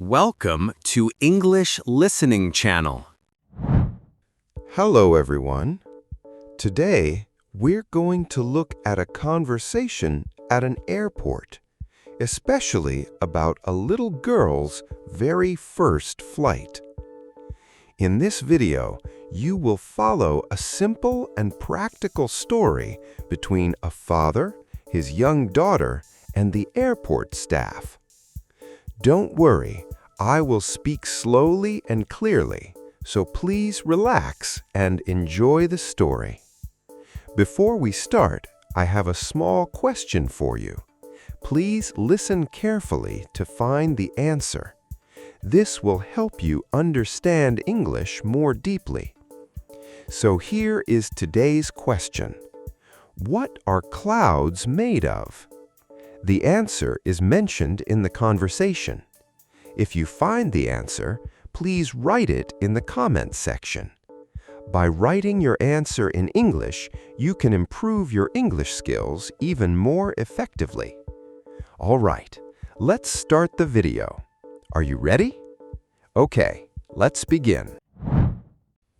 Welcome to English Listening Channel. Hello, everyone. Today, we're going to look at a conversation at an airport, especially about a little girl's very first flight. In this video, you will follow a simple and practical story between a father, his young daughter, and the airport staff. Don't worry, I will speak slowly and clearly, so please relax and enjoy the story. Before we start, I have a small question for you. Please listen carefully to find the answer. This will help you understand English more deeply. So here is today's question. What are clouds made of? The answer is mentioned in the conversation. If you find the answer, please write it in the comments section. By writing your answer in English, you can improve your English skills even more effectively. All right, let's start the video. Are you ready? Okay, let's begin.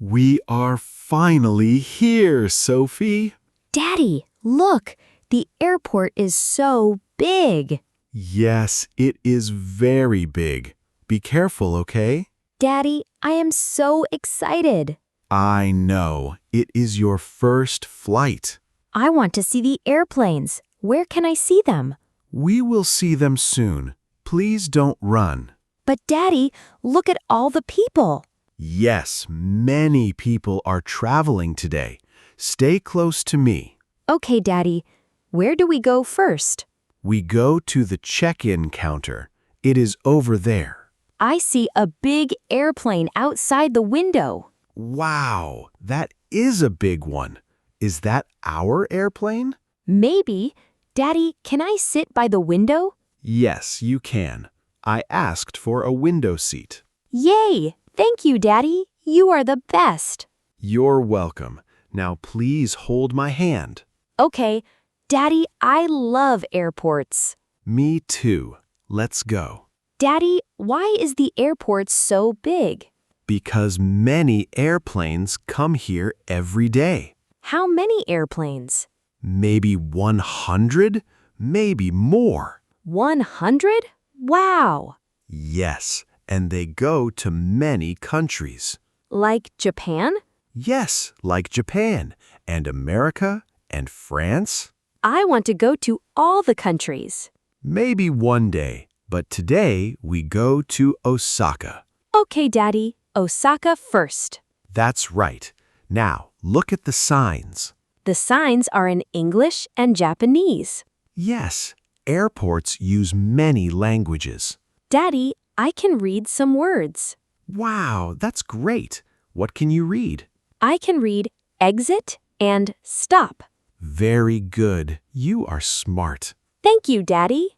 We are finally here, Sophie. Daddy, look! The airport is so big. Yes, it is very big. Be careful, okay? Daddy, I am so excited. I know. It is your first flight. I want to see the airplanes. Where can I see them? We will see them soon. Please don't run. But Daddy, look at all the people. Yes, many people are traveling today. Stay close to me. Okay, Daddy. Where do we go first? We go to the check-in counter. It is over there. I see a big airplane outside the window. Wow, that is a big one. Is that our airplane? Maybe. Daddy, can I sit by the window? Yes, you can. I asked for a window seat. Yay! Thank you, Daddy. You are the best. You're welcome. Now please hold my hand. Okay. Daddy, I love airports. Me too. Let's go. Daddy, why is the airport so big? Because many airplanes come here every day. How many airplanes? Maybe 100, maybe more. 100? Wow! Yes, and they go to many countries. Like Japan? Yes, like Japan and America and France. I want to go to all the countries. Maybe one day, but today we go to Osaka. Okay, Daddy. Osaka first. That's right. Now, look at the signs. The signs are in English and Japanese. Yes, airports use many languages. Daddy, I can read some words. Wow, that's great. What can you read? I can read exit and stop. Very good. You are smart. Thank you, Daddy.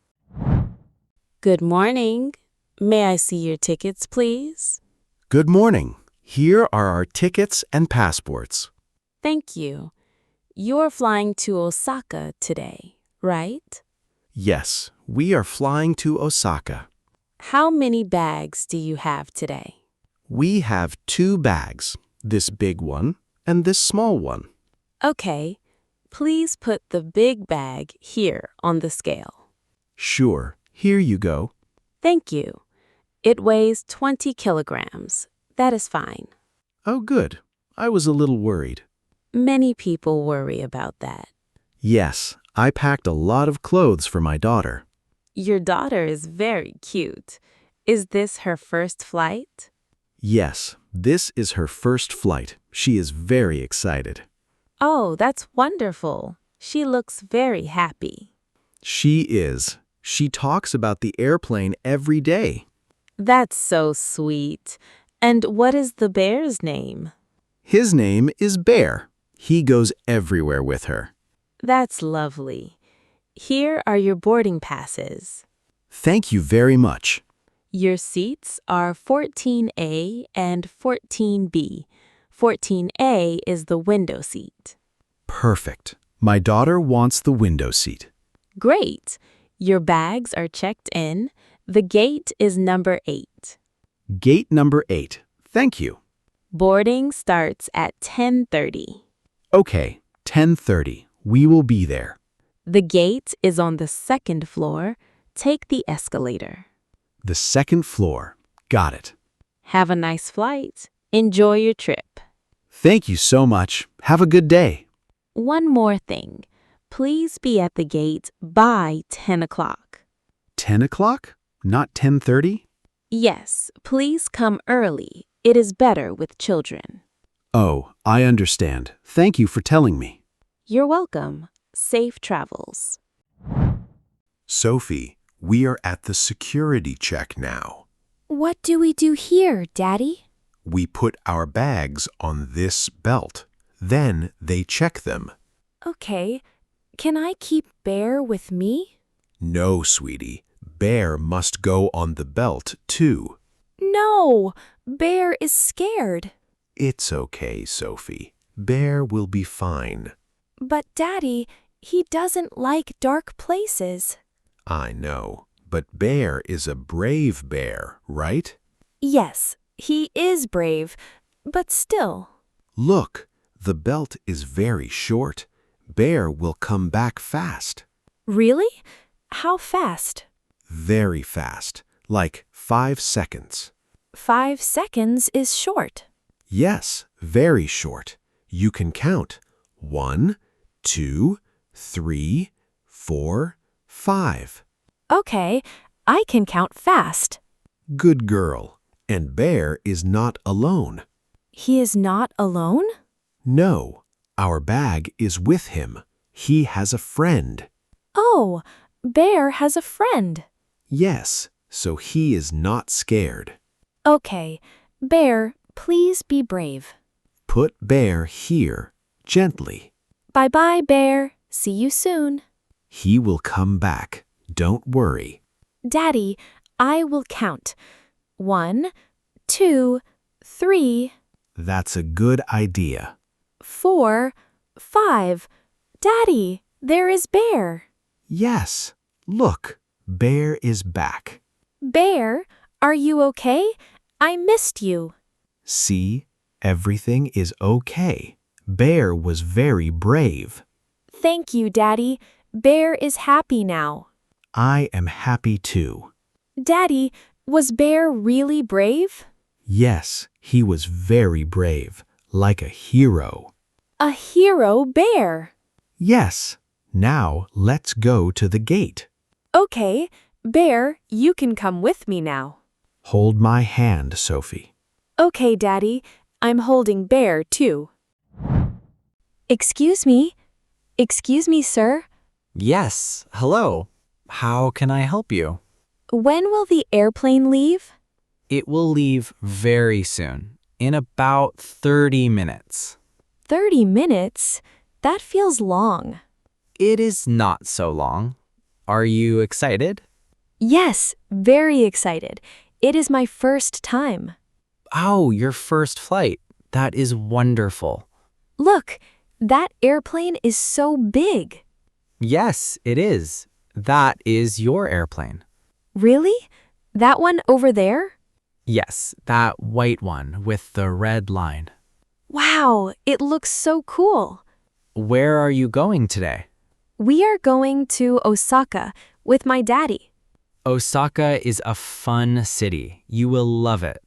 Good morning. May I see your tickets, please? Good morning. Here are our tickets and passports. Thank you. You're flying to Osaka today, right? Yes, we are flying to Osaka. How many bags do you have today? We have 2 bags, this big one and this small one. Okay. Please put the big bag here on the scale. Sure, here you go. Thank you. It weighs 20 kilograms. That is fine. Oh, good. I was a little worried. Many people worry about that. Yes, I packed a lot of clothes for my daughter. Your daughter is very cute. Is this her first flight? Yes, this is her first flight. She is very excited. Oh, that's wonderful. She looks very happy. She is. She talks about the airplane every day. That's so sweet. And what is the bear's name? His name is Bear. He goes everywhere with her. That's lovely. Here are your boarding passes. Thank you very much. Your seats are 14A and 14B. 14A is the window seat. Perfect. My daughter wants the window seat. Great. Your bags are checked in. The gate is number 8. Gate number 8. Thank you. Boarding starts at 10:30. Okay, 10:30. We will be there. The gate is on the second floor. Take the escalator. The second floor. Got it. Have a nice flight. Enjoy your trip. Thank you so much. Have a good day. One more thing. Please be at the gate by 10 o'clock. 10 o'clock? Not 10:30? Yes, please come early. It is better with children. Oh, I understand. Thank you for telling me. You're welcome. Safe travels. Sophie, we are at the security check now. What do we do here, Daddy? We put our bags on this belt. Then they check them. Okay. Can I keep Bear with me? No, sweetie. Bear must go on the belt, too. No, Bear is scared. It's okay, Sophie. Bear will be fine. But Daddy, he doesn't like dark places. I know, but Bear is a brave bear, right? Yes, he is brave, but still. Look, the belt is very short. Bear will come back fast. Really? How fast? Very fast, like 5 seconds. 5 seconds is short. Yes, very short. You can count. 1, 2, 3, 4, 5. Okay, I can count fast. Good girl. And Bear is not alone. He is not alone? No, our bag is with him. He has a friend. Oh, Bear has a friend. Yes, so he is not scared. Okay, Bear, please be brave. Put Bear here, gently. Bye-bye, Bear. See you soon. He will come back. Don't worry. Daddy, I will count. 1, 2, 3, That's a good idea. 4, 5. Daddy, there is Bear. Yes, look, Bear is back. Bear, are you okay? I missed you. See, everything is okay. Bear was very brave. Thank you, Daddy. Bear is happy now. I am happy too. Daddy, was Bear really brave? Yes, he was very brave, like a hero. A hero bear. Yes, now let's go to the gate. Okay, Bear, you can come with me now. Hold my hand, Sophie. Okay, Daddy, I'm holding Bear too. Excuse me? Excuse me, sir? Yes, hello. How can I help you? When will the airplane leave? It will leave very soon, in about 30 minutes. 30 minutes? That feels long. It is not so long. Are you excited? Yes, very excited. It is my first time. Oh, your first flight. That is wonderful. Look, that airplane is so big. Yes, it is. That is your airplane. Really? That one over there? Yes, that white one with the red line. Wow, it looks so cool. Where are you going today? We are going to Osaka with my daddy. Osaka is a fun city. You will love it.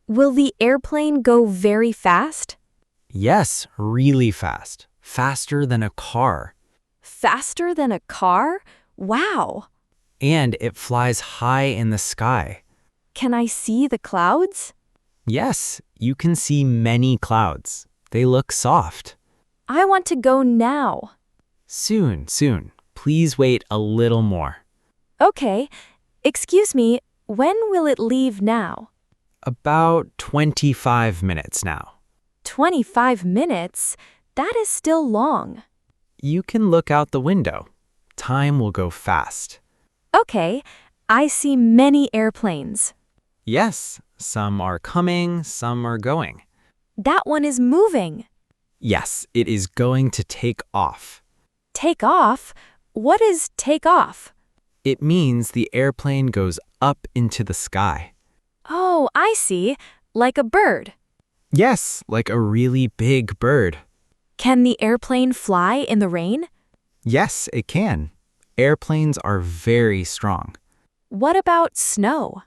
Will the airplane go very fast? Yes, really fast. Faster than a car. Faster than a car? Wow. And it flies high in the sky. Can I see the clouds? Yes, you can see many clouds. They look soft. I want to go now. Soon, soon. Please wait a little more. Okay. Excuse me, when will it leave now? About 25 minutes now. 25 minutes? That is still long. You can look out the window. Time will go fast. Okay, I see many airplanes. Yes, some are coming, some are going. That one is moving. Yes, it is going to take off. Take off? What is take off? It means the airplane goes up into the sky. Oh, Oh, I see. Like a bird. Yes, like a really big bird. Can the airplane fly in the rain? Yes, it can. Airplanes are very strong. What about snow?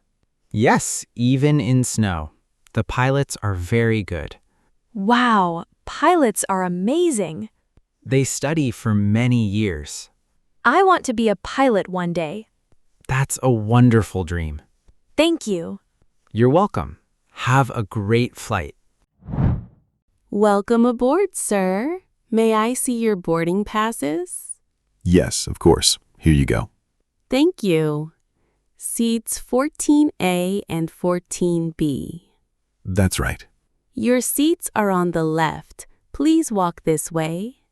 Yes, even in snow. The pilots are very good. Wow, pilots are amazing. They study for many years. I want to be a pilot one day. That's a wonderful dream. Thank you. You're welcome. Have a great flight. Welcome aboard, sir. May I see your boarding passes? Yes, of course. Here you go. Thank you. Seats 14A and 14B. That's right. Your seats are on the left. Please walk this way.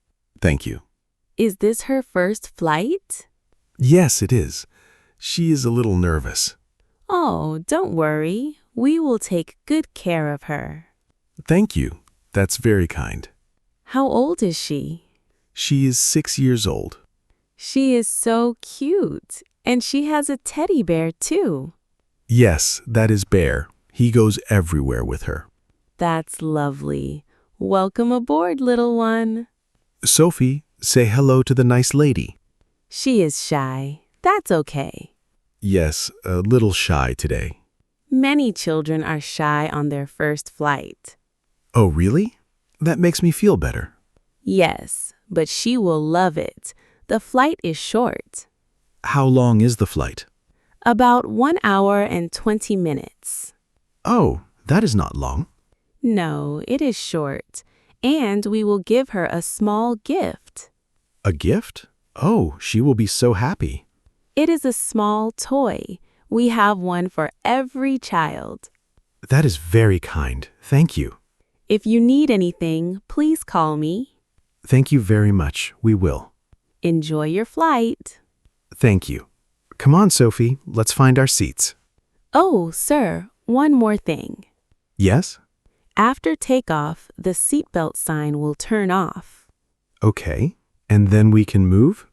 Thank you. Is this her first flight? Yes, it is. She is a little nervous. Oh, don't worry. We will take good care of her. Thank you. That's very kind. How old is she? She is 6 years old. She is so cute. And she has a teddy bear, too. Yes, that is Bear. He goes everywhere with her. That's lovely. Welcome aboard, little one. Sophie, say hello to the nice lady. She is shy. That's okay. Yes, a little shy today. Many children are shy on their first flight. Oh, really? That makes me feel better. Yes, but she will love it. The flight is short. How long is the flight? About 1 hour and 20 minutes. Oh, that is not long. No, it is short. And we will give her a small gift. A gift? Oh, she will be so happy. It is a small toy. We have one for every child. That is very kind. Thank you. If you need anything, please call me. Thank you very much. We will. Enjoy your flight. Thank you. Come on, Sophie. Let's find our seats. Oh, sir, one more thing. Yes? After takeoff, the seatbelt sign will turn off. Okay. And then we can move?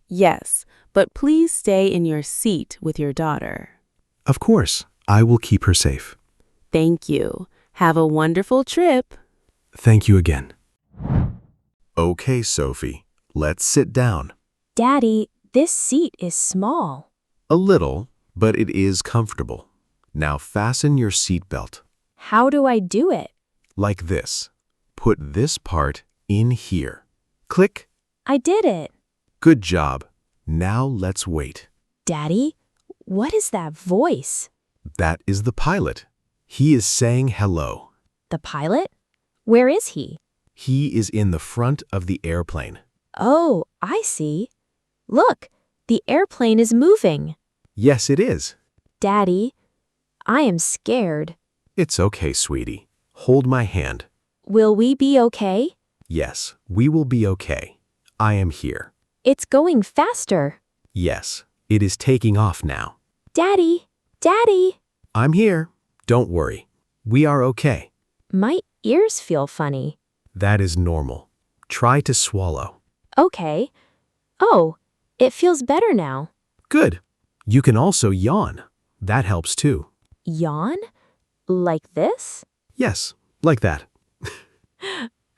Yes, but please stay in your seat with your daughter. Of course. I will keep her safe. Thank you. Have a wonderful trip. Thank you again. Okay, Sophie. Let's sit down. Daddy, this seat is small. A little, but it is comfortable. Now fasten your seatbelt. How do I do it? Like this. Put this part in here. Click. I did it. Good job. Now let's wait. Daddy, what is that voice? That is the pilot. He is saying hello. The pilot? Where is he? He is in the front of the airplane. Oh, I see. Look, the airplane is moving. Yes, it is. Daddy, I am scared. It's okay, sweetie. Hold my hand. Will we be okay? Yes, we will be okay. I am here. It's going faster. Yes, it is taking off now. Daddy, Daddy. I'm here. Don't worry. We are okay. My ears feel funny. That is normal. Try to swallow. Okay. Oh, it feels better now. Good. You can also yawn. That helps too. Yawn? Like this? Yes, like that.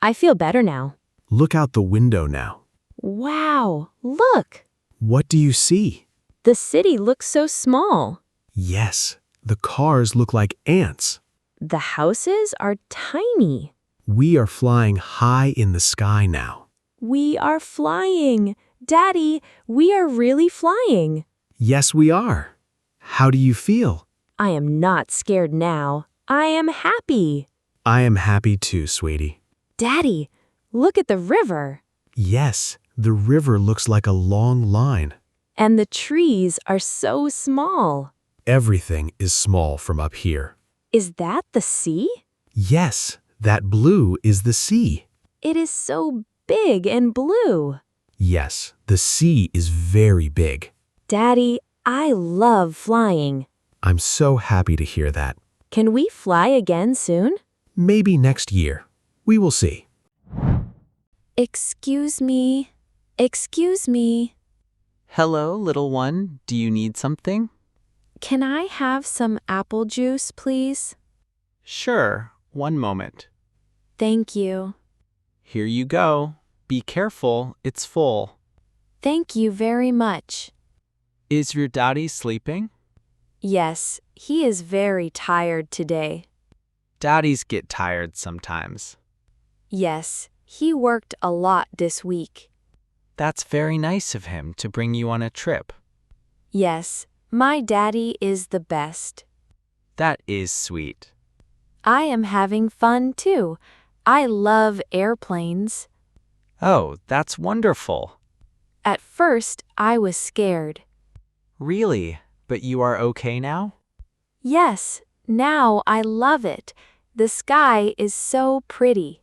I feel better now. Look out the window now. Wow, look. What do you see? The city looks so small. Yes, the cars look like ants. The houses are tiny. We are flying high in the sky now. We are flying. Daddy, we are really flying. Yes, we are. How do you feel? I am not scared now. I am happy. I am happy too, sweetie. Daddy, look at the river. Yes, the river looks like a long line. And the trees are so small. Everything is small from up here. Is that the sea? Yes, that blue is the sea. It is so big and blue. Yes, the sea is very big. Daddy, I love flying. I'm so happy to hear that. Can we fly again soon? Maybe next year. We will see. Excuse me. Excuse me. Hello, little one. Do you need something? Can I have some apple juice, please? Sure, one moment. Thank you. Here you go. Be careful, it's full. Thank you very much. Is your daddy sleeping? Yes, he is very tired today. Daddies get tired sometimes. Yes, he worked a lot this week. That's very nice of him to bring you on a trip. Yes, my daddy is the best. That is sweet. I am having fun too. I love airplanes. Oh, that's wonderful. At first, I was scared. Really? But you are okay now? Yes, now I love it. The sky is so pretty.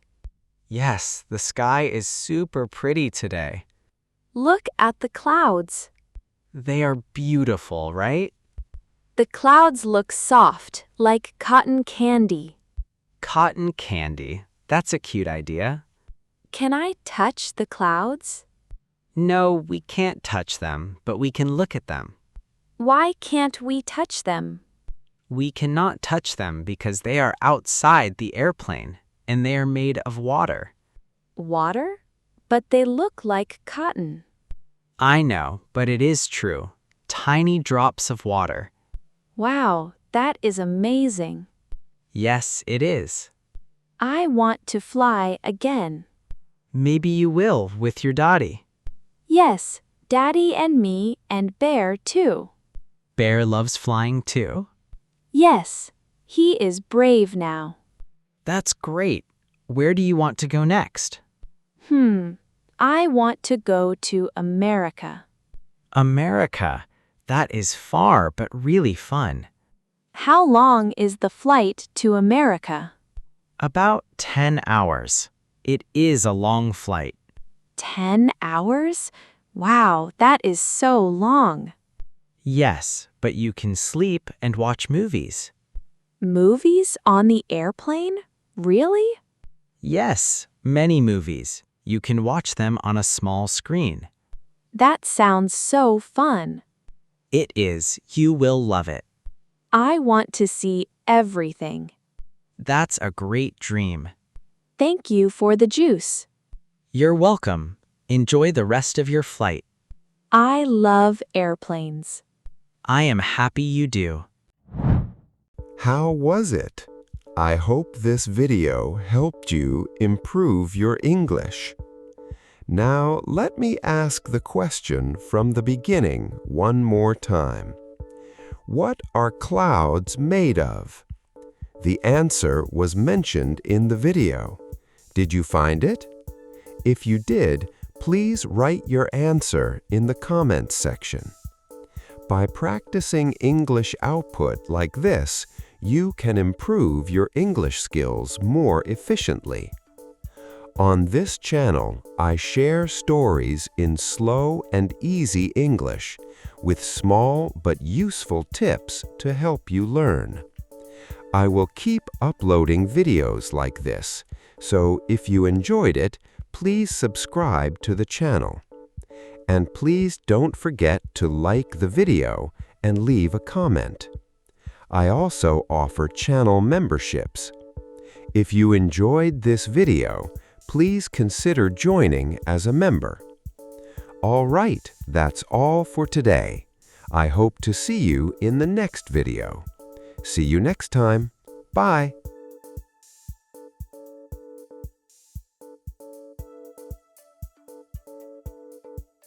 Yes, the sky is super pretty today. Look at the clouds. They are beautiful, right? The clouds look soft, like cotton candy. Cotton candy. That's a cute idea. Can I touch the clouds? No, we can't touch them, but we can look at them. Why can't we touch them? We cannot touch them because they are outside the airplane, and they are made of water. Water? But they look like cotton. I know, but it is true. Tiny drops of water. Wow, that is amazing. Yes, it is. I want to fly again. Maybe you will with your daddy. Yes, Daddy and me and Bear too. Bear loves flying too. Yes, he is brave now. That's great. Where do you want to go next? I want to go to America. America. That is far, but really fun. How long is the flight to America? About 10 hours. It is a long flight. 10 hours? Wow, that is so long. Yes, but you can sleep and watch movies. Movies on the airplane? Really? Yes, many movies. You can watch them on a small screen. That sounds so fun. It is. You will love it. I want to see everything. That's a great dream. Thank you for the juice. You're welcome. Enjoy the rest of your flight. I love airplanes. I am happy you do. How was it? I hope this video helped you improve your English. Now, let me ask the question from the beginning one more time. What are clouds made of? The answer was mentioned in the video. Did you find it? If you did, please write your answer in the comments section. By practicing English output like this, you can improve your English skills more efficiently. On this channel, I share stories in slow and easy English with small but useful tips to help you learn. I will keep uploading videos like this, so if you enjoyed it, please subscribe to the channel. And please don't forget to like the video and leave a comment. I also offer channel memberships. If you enjoyed this video, please consider joining as a member. All right, that's all for today. I hope to see you in the next video. See you next time. Bye.